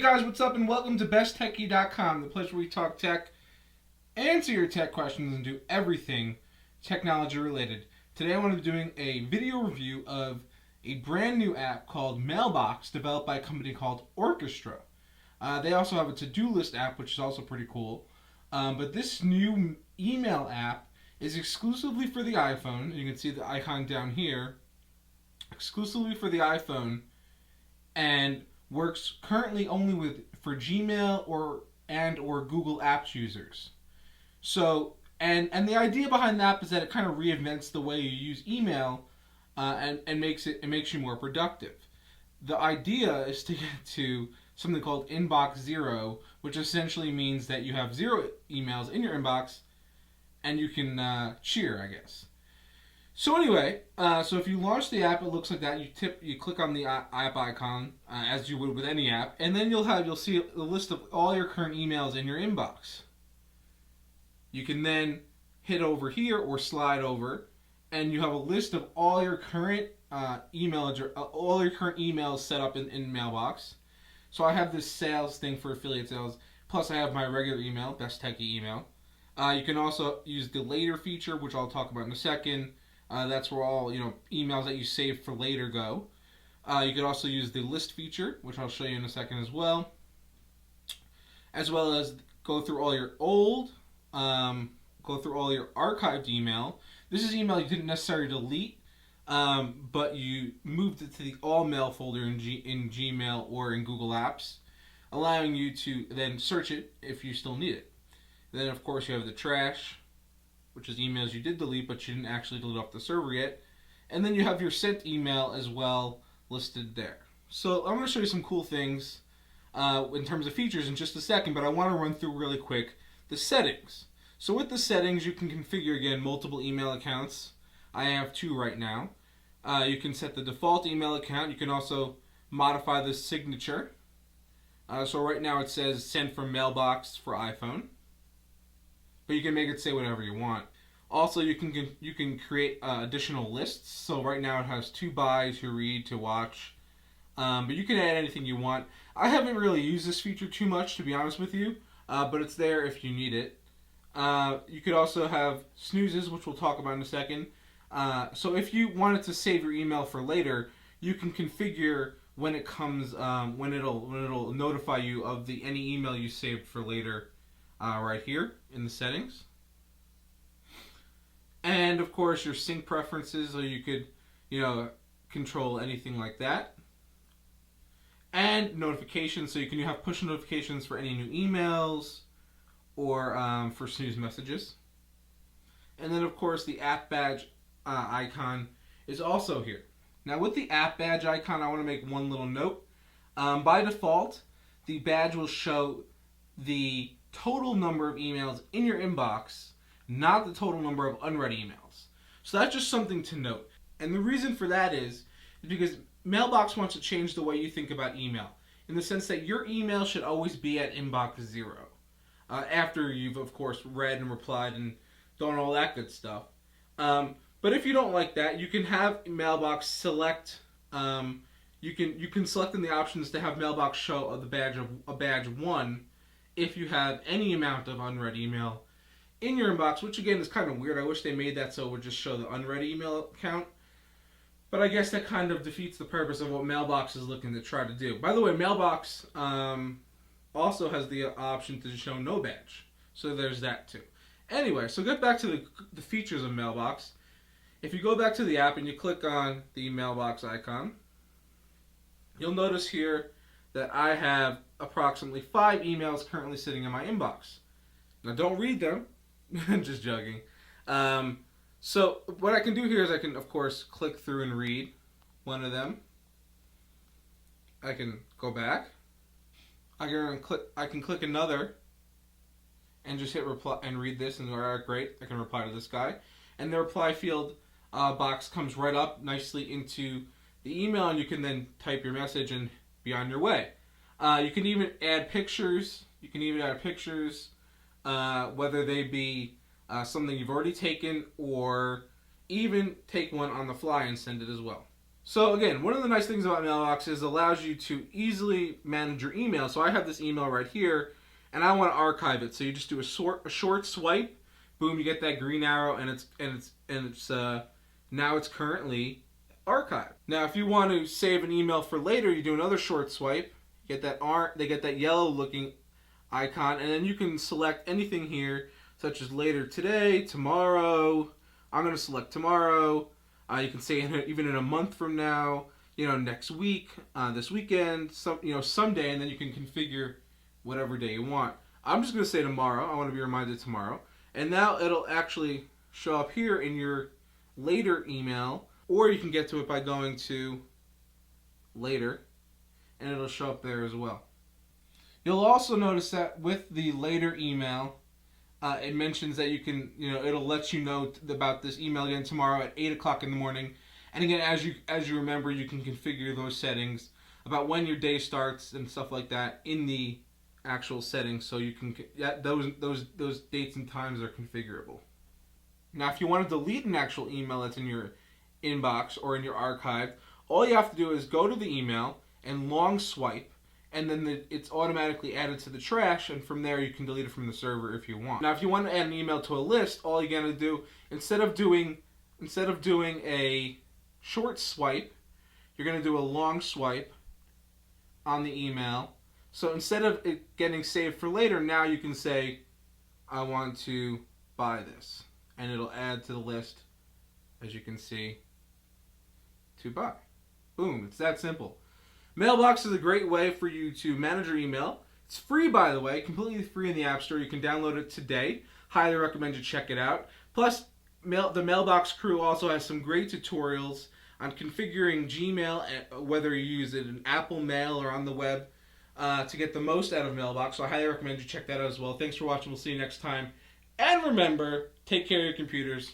guys, what's up and welcome to besttechy.com, the place where we talk tech, answer your tech questions, and do everything technology related. Today I want to be doing a video review of a brand new app called Mailbox, developed by a company called Orchestra. They also have a to-do list app, which is also pretty cool. But this new email app is exclusively for the iPhone. You can see the icon down here. Exclusively for the iPhone, and works currently only for Gmail or Google Apps users. So and the idea behind the app is that it kind of reinvents the way you use email, and makes you more productive. The idea is to get to something called inbox zero, which essentially means that you have zero emails in your inbox, and you can cheer, I guess. So anyway, so if you launch the app, it looks like that. You click on the app icon, as you would with any app, and then you'll see a list of all your current emails in your inbox. You can then hit over here or slide over, and you have a list of all your current all your current emails set up in Mailbox. So I have this sales thing for affiliate sales. Plus, I have my regular email, Best Techie email. You can also use the later feature, which I'll talk about in a second. That's where all emails that you save for later go. You could also use the list feature, which I'll show you in a second as well as go through all your archived email. This is email you didn't necessarily delete, but you moved it to the all mail folder in Gmail or in Google Apps, allowing you to then search it if you still need it. Then of course you have the trash, which is emails you did delete but you didn't actually delete off the server yet. And then you have your sent email as well listed there. So I'm going to show you some cool things in terms of features in just a second, but I want to run through really quick the settings. So with the settings, you can configure, again, multiple email accounts. I have 2 right now. You can set the default email account. You can also modify the signature. So right now it says send from Mailbox for iPhone. But you can make it say whatever you want. Also, you can create additional lists. So right now it has to buy, to read, to watch. But you can add anything you want. I haven't really used this feature too much, to be honest with you. But it's there if you need it. You could also have snoozes, which we'll talk about in a second. So if you wanted to save your email for later, you can configure when it comes, when it'll notify you of any email you saved for later. Right here in the settings. And of course your sync preferences, so you could control anything like that. And notifications, so you can have push notifications for any new emails or for snooze messages. And then of course the app badge icon is also here. Now with the app badge icon, I want to make one little note. By default, the badge will show the total number of emails in your inbox, not the total number of unread emails. So that's just something to note. And the reason for that is because Mailbox wants to change the way you think about email, in the sense that your email should always be at inbox 0. After you've, of course, read and replied and done all that good stuff. But if you don't like that, you can have Mailbox select. You can select in the options to have Mailbox show a badge 1 if you have any amount of unread email in your inbox, which again is kind of weird. I wish they made that so it would just show the unread email count. But I guess that kind of defeats the purpose of what Mailbox is looking to try to do. By the way, Mailbox also has the option to show no badge. So there's that too. Anyway, so get back to the features of Mailbox. If you go back to the app and you click on the Mailbox icon, you'll notice here that I have approximately 5 emails currently sitting in my inbox. Now don't read them. Just joking. So what I can do here is I can, of course, click through and read one of them. I can go back. I can click another and just hit reply and read this and go, alright, great, I can reply to this guy. And the reply field box comes right up nicely into the email, and you can then type your message and be on your way. You can even add pictures. Whether they be something you've already taken, or even take one on the fly and send it as well. So again, one of the nice things about Mailbox is it allows you to easily manage your email. So I have this email right here, and I want to archive it. So you just do a short swipe, boom, you get that green arrow, and it's now it's currently archived. Now, if you want to save an email for later, you do another short swipe, get that they get that yellow looking icon, and then you can select anything here, such as later today, tomorrow. I'm going to select tomorrow. You can say even in a month from now, next week, this weekend, someday, and then you can configure whatever day you want. I'm just going to say tomorrow. I want to be reminded tomorrow. And now it'll actually show up here in your later email, or you can get to it by going to later, and it'll show up there as well. You'll also notice that with the later email, it mentions that you can, it'll let you know about this email again tomorrow at 8 o'clock in the morning. And again, as you remember, you can configure those settings about when your day starts and stuff like that in the actual settings. So you can those dates and times are configurable. Now, if you want to delete an actual email that's in your inbox or in your archive, all you have to do is go to the email and long swipe, and then it's automatically added to the trash, and from there you can delete it from the server if you want. Now, if you want to add an email to a list, all you're going to do, instead of doing a short swipe, you're going to do a long swipe on the email. So instead of it getting saved for later, now you can say, I want to buy this, and it'll add to the list, as you can see, to buy. Boom, it's that simple. Mailbox is a great way for you to manage your email. It's free, by the way, completely free in the App Store. You can download it today. Highly recommend you check it out. Plus, the Mailbox crew also has some great tutorials on configuring Gmail, whether you use it in Apple Mail or on the web, to get the most out of Mailbox. So I highly recommend you check that out as well. Thanks for watching. We'll see you next time. And remember, take care of your computers.